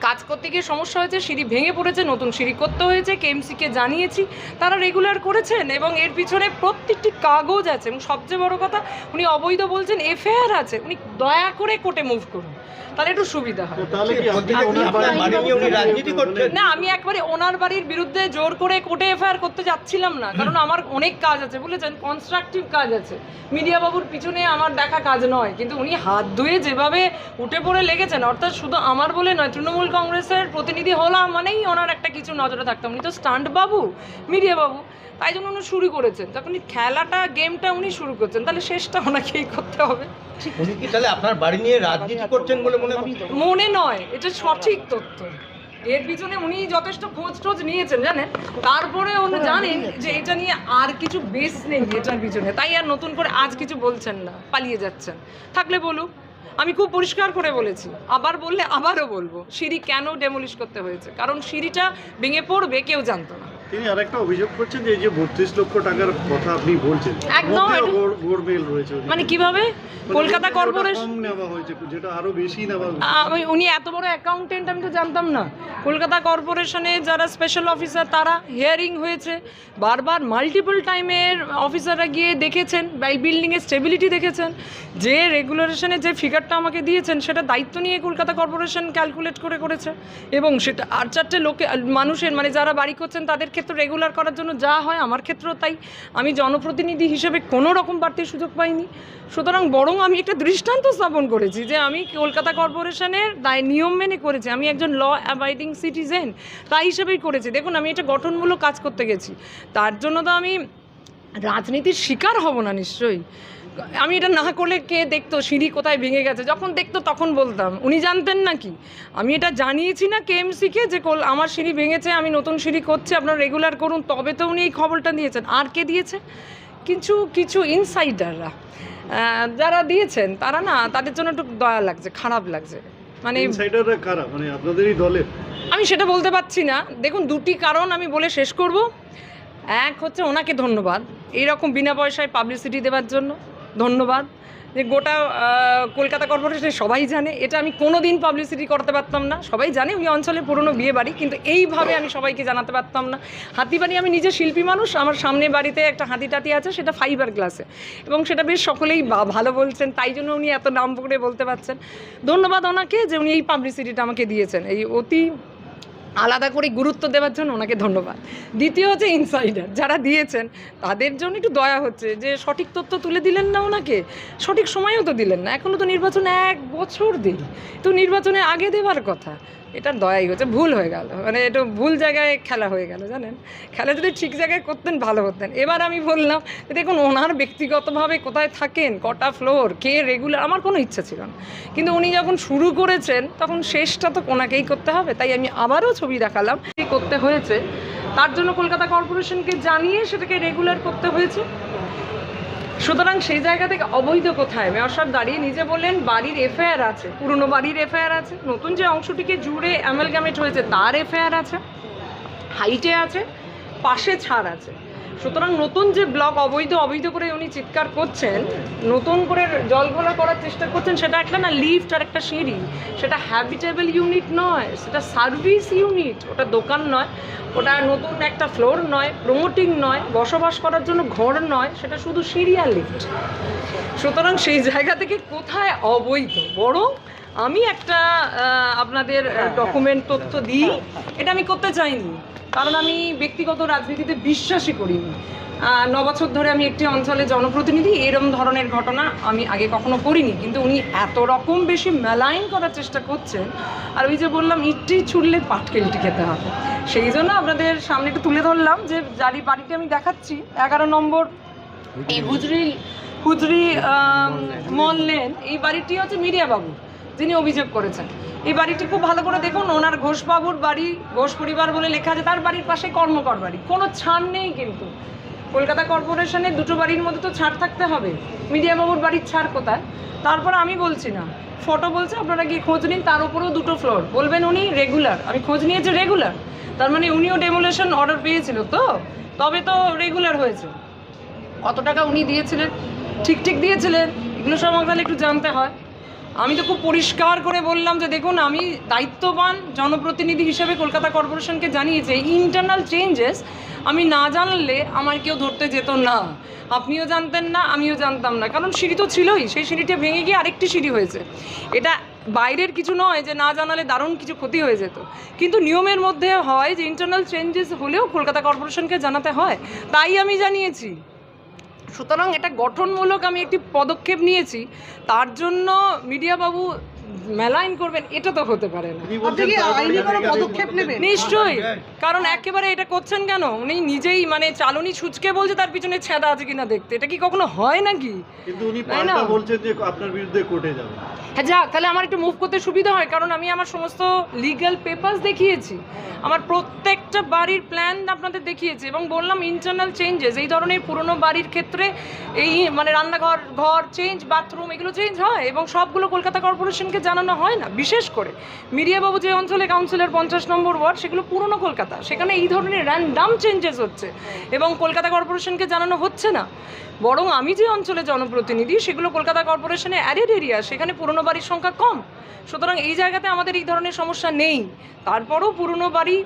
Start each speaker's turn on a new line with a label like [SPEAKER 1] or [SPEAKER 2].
[SPEAKER 1] কাজ করতে গিয়ে সমস্যা হয়েছে, সিঁড়ি ভেঙে পড়েছে, নতুন সিঁড়ি করতে হয়েছে, কেএমসিকে জানিয়েছি, তারা রেগুলার করেছেন এবং এর পিছনে প্রত্যেকটি কাগজ আছে। এবং সবচেয়ে বড় কথা, উনি অবৈধ বলছেন, এফআইআর আছে। উনি দয়া করে কোর্টে মুভ করুন, তাহলে একটু সুবিধা হয়। না, আমি একবারে ওনার বাড়ির বিরুদ্ধে জোর করে কোর্টে এফআইআর করতে যাচ্ছিলাম না, কারণ আমার অনেক কাজ আছে, বুঝেছেন, কনস্ট্রাকটিভ কাজ আছে। মিডিয়া বাবুর পিছনে আমার দেখা কাজ নয়, কিন্তু উনি হাত ধুয়ে যেভাবে উঠে পড়ে লেগেছেন, অর্থাৎ শুধু আমার বলে নয়, তৃণমূল কংগ্রেসের প্রতিনিধি হলাম মানেই ওনার একটা কিছু নজরে থাকতাম। উনি তো স্টান্ট বাবু, মিডিয়া বাবু, তাই জন্য উনি শুরু করেছেন। যখন খেলাটা, গেমটা উনি শুরু করছেন, তাহলে শেষটা ওনাকেই করতে হবে।
[SPEAKER 2] উনি কি তাহলে আপনার বাড়ি নিয়ে রাজনীতি করছেন বলে
[SPEAKER 1] মনে নয়, এটা সঠিক তথ্য। এর পিছনে উনি যথেষ্ট খোঁজ টোজ নিয়েছেন, জানেন, তারপরে উনি জানেন যে এটা নিয়ে আর কিছু বেস নেই এটার পিছনে, তাই আর নতুন করে আজ কিছু বলছেন না, পালিয়ে যাচ্ছেন। থাকলে বলুক, আমি খুব পরিষ্কার করে বলেছি, আবার বললে আবারও বলবো, সিঁড়ি কেন ডেমোলিশ করতে হয়েছে, কারণ সিঁড়িটা ভেঙে পড়বে কেউ জানতো না।
[SPEAKER 3] তিনি আরেকটা অভিযোগ করছেন যে এই যে 32 লক্ষ টাকার কথা আপনি বলছেন,
[SPEAKER 1] একদম
[SPEAKER 3] গোড়মেল রয়েছে,
[SPEAKER 1] মানে কিভাবে কলকাতা কর্পোরেশন
[SPEAKER 3] নেওয়া হয়েছে, যেটা আরো বেশি নেওয়া।
[SPEAKER 1] উনি এত বড় অ্যাকাউন্টেন্ট, আমি তো জানতাম না। কলকাতা কর্পোরেশনে যারা স্পেশাল অফিসার, তারা হিয়ারিং হয়েছে, বারবার মাল্টিপল টাইমের অফিসাররা গিয়ে দেখেছেন, বিল্ডিংয়ের স্টেবিলিটি দেখেছেন, যে রেগুলেশনে যে ফিগারটা আমাকে দিয়েছেন সেটা দায়িত্ব নিয়ে কলকাতা কর্পোরেশন ক্যালকুলেট করে করেছে। এবং সেটা আর চারটে লোকে মানুষের, মানে যারা বাড়ি করছেন তাদের ক্ষেত্রে রেগুলার করার জন্য যা হয়, আমার ক্ষেত্রেও তাই। আমি জনপ্রতিনিধি হিসেবে কোনো রকম বাড়তির সুযোগ পাইনি। সুতরাং বরং আমি একটা দৃষ্টান্ত স্থাপন করেছি যে আমি কলকাতা কর্পোরেশনের নিয়ম মেনে করেছি, আমি একজন ল অ্যাবাইডিং সিটিজেন, তাই হিসেবেই করেছি। দেখুন, আমি এটা গঠনমূলক কাজ করতে গেছি, তার জন্য তো আমি রাজনীতির শিকার হব না নিশ্চয়ই। আমি এটা না করলে কে দেখতো সিঁড়ি কোথায় ভেঙে গেছে? যখন দেখতো তখন বলতাম। উনি জানতেন না কি? আমি এটা জানিয়েছি না কেএমসিকে যে আমার সিঁড়ি ভেঙেছে, আমি নতুন সিঁড়ি করছি, আপনারা রেগুলার করুন, তবে তো উনি এই খবরটা দিয়েছেন। আর কে দিয়েছে? কিছু ইনসাইডাররা যারা দিয়েছেন, তারা না, তাদের জন্য একটু দয়া লাগছে, খারাপ লাগছে। মানে
[SPEAKER 3] ইনসাইডাররা কারা? মানে আপনাদেরই দলের?
[SPEAKER 1] আমি সেটা বলতে পারছি না। দেখুন, দুটি কারণ আমি বলে শেষ করব। এক হচ্ছে ওনাকে ধন্যবাদ, এইরকম বিনা পয়সায় পাবলিসিটি দেওয়ার জন্য ধন্যবাদ। যে গোটা কলকাতা কর্পোরেশনে সবাই জানে, এটা আমি কোনো দিন পাবলিসিটি করতে পারতাম না। সবাই জানে ওই অঞ্চলের পুরনো বিয়ে বাড়ি, কিন্তু এইভাবে আমি সবাইকে জানাতে পারতাম না। হাতিবাড়ি, আমি নিজে শিল্পী মানুষ, আমার সামনে বাড়িতে একটা হাতি টাতি আছে, সেটা ফাইবার গ্লাসে, এবং সেটা বেশ সকলেই ভালো বলছেন, তাই জন্য উনি এত নাম করে বলতে পারছেন। ধন্যবাদ ওনাকে যে উনি এই পাবলিসিটিটা আমাকে দিয়েছেন, এই অতি আলাদা করে গুরুত্ব দেওয়ার জন্য ওনাকে ধন্যবাদ। দ্বিতীয় হচ্ছে ইনসাইডার যারা দিয়েছেন, তাদের জন্য একটু দয়া হচ্ছে যে সঠিক তথ্য তুলে দিলেন না ওনাকে, সঠিক সময়ও তো দিলেন না। এখনও তো নির্বাচনে 1 বছর দেরি, তো নির্বাচনে আগে দেওয়ার কথা। এটা দয়াই হচ্ছে, ভুল হয়ে গেল, মানে এটা ভুল জায়গায় খেলা হয়ে গেল, জানেন। খেলা যদি ঠিক জায়গায় করতেন ভালো হতেন। এবার আমি বললাম, দেখুন, ওনার ব্যক্তিগতভাবে কোথায় থাকেন, কটা ফ্লোর, কে রেগুলার, আমার কোনো ইচ্ছা ছিল না, কিন্তু উনি যখন শুরু করেছেন তখন শেষটা তো ওনাকেই করতে হবে। তাই আমি আবারও ছবি দেখালাম, করতে হয়েছে, তার জন্য কলকাতা কর্পোরেশনকে জানিয়ে সেটাকে রেগুলার করতে হয়েছে। সুতরাং সেই জায়গা থেকে অবৈধ কোথায়? মেয়র সাহেব দাঁড়িয়ে নিজে বললেন বাড়ির এফআইআর আছে, পুরনো বাড়ির এফআইআর আছে, নতুন যে অংশটিকে জুড়ে অ্যামালগামেট হয়েছে তার এফআইআর আছে, হাইটে আছে, পাশে ছাড় আছে। সুতরাং নতুন যে ব্লক অবৈধ করে উনি চিৎকার করছেন, নতুন করে জল ঘোলা করার চেষ্টা করছেন, সেটা একটা না লিফট আর একটা সিঁড়ি, সেটা হ্যাবিটেবল ইউনিট নয়, সেটা সার্ভিস ইউনিট, ওটা দোকান নয়, ওটা নতুন একটা ফ্লোর নয়, প্রমোটিং নয়, বসবাস করার জন্য ঘর নয়, সেটা শুধু সিঁড়ি আর লিফট। সুতরাং সেই জায়গা থেকে কোথায় অবৈধ? বরং আমি একটা আপনাদের ডকুমেন্ট তথ্য দিই, এটা আমি করতে চাইনি, কারণ আমি ব্যক্তিগত রাজনীতিতে বিশ্বাসই করিনি। 9 বছর ধরে আমি একটি অঞ্চলে জনপ্রতিনিধি, এরম ধরনের ঘটনা আমি আগে কখনো করিনি, কিন্তু উনি এত রকম বেশি মেলাইন করার চেষ্টা করছেন। আর ওই যে বললাম, ইটটি ছুড়লে পাটকেলটি খেতে হবে, সেই জন্য আপনাদের সামনে একটু তুলে ধরলাম যে যারি বাড়িটি আমি দেখাচ্ছি 11 নম্বর এই হুজরি মল লেন, এই বাড়িটি হচ্ছে মিডিয়া বাবু যিনি অভিযোগ করেছেন। এই বাড়িটি খুব ভালো করে দেখুন, ওনার ঘোষবাবুর বাড়ি, ঘোষ পরিবার বলে লেখা আছে, তার বাড়ির পাশে কর্মকর বাড়ি, কোনো ছাড় নেই। কিন্তু কলকাতা কর্পোরেশনের দুটো বাড়ির মধ্যে তো ছাড় থাকতে হবে, মিডিয়া বাবুর বাড়ির ছাড় কোথায়? তারপর আমি বলছি না, ফটো বলছে, আপনারা গিয়ে খোঁজ নিন, তার উপরেও 2টো ফ্লোর, বলবেন উনি রেগুলার। আমি খোঁজ নিয়েছি রেগুলার, তার মানে উনিও ডেমোলেশন অর্ডার পেয়েছিল, তো তবে তো রেগুলার হয়েছে। কত টাকা উনি দিয়েছিলেন, ঠিক দিয়েছিলেন, এগুলো সব আমাকে একটু জানতে হয়। আমি তো খুব পরিষ্কার করে বললাম যে দেখুন, আমি দায়িত্ববান জনপ্রতিনিধি হিসেবে কলকাতা কর্পোরেশনকে জানিয়েছি ইন্টারনাল চেঞ্জেস আমি না জানলে আমার কেউ ধরতে যেত না, আপনিও জানতেন না, আমিও জানতাম না, কারণ সিঁড়ি তো ছিলই, সেই সিঁড়িটা ভেঙে গিয়ে আরেকটি সিঁড়ি হয়েছে। এটা বাইরের কিছু নয় যে না জানালে দারুণ কিছু ক্ষতি হয়ে যেত, কিন্তু নিয়মের মধ্যে হয় যে ইন্টারনাল চেঞ্জেস হলেও কলকাতা কর্পোরেশনকে জানাতে হয়, তাই আমি জানিয়েছি। সুতরাং এটা গঠনমূলক আমি একটি পদক্ষেপ নিয়েছি, তার জন্য মিডিয়া বাবু মেলাইন করবেন এটা তো হতে পারে না। নিশ্চয়ই, কারণ একেবারে এটা করছেন কেন, উনি নিজেই মানে চালনি ছুঁচকে বলছে তার পিছনে ছেঁদা আছে কিনা দেখতে, এটা কি কখনো হয় নাকি?
[SPEAKER 3] কিন্তু উনি
[SPEAKER 1] তাই না?
[SPEAKER 3] পাল্টা বলছেন যে আপনার বিরুদ্ধে কোর্টে যাবে।
[SPEAKER 1] হ্যাঁ যাক, তাহলে আমার একটু মুভ করতে সুবিধা হয়, কারণ আমি আমার সমস্ত লিগ্যাল পেপারস দেখিয়েছি, আমার প্রত্যেকটা বাড়ির প্ল্যান আপনাদের দেখিয়েছি এবং বললাম ইন্টারনাল চেঞ্জেস এই ধরনের পুরনো বাড়ির ক্ষেত্রে এই মানে রান্নাঘর ঘর চেঞ্জ, বাথরুম এগুলো চেঞ্জ হয় এবং সবগুলো কলকাতা কর্পোরেশনকে জানানো হয় না। বিশেষ করে মিডিয়াবাবু যে অঞ্চলে কাউন্সিলর 50 নম্বর ওয়ার্ড, সেগুলো পুরনো কলকাতা, সেখানে এই ধরনের র্যান্ডাম চেঞ্জেস হচ্ছে এবং কলকাতা কর্পোরেশনকে জানানো হচ্ছে না। বরং আমি যে অঞ্চলে জনপ্রতিনিধি সেগুলো কলকাতা কর্পোরেশনে অ্যাডেড এরিয়া, সেখানে পুরনো বাড়ির সংখ্যা কম, সুতরাং এই জায়গাতে আমাদের এই ধরনের সমস্যা নেই। তারপরও পুরনো বাড়ি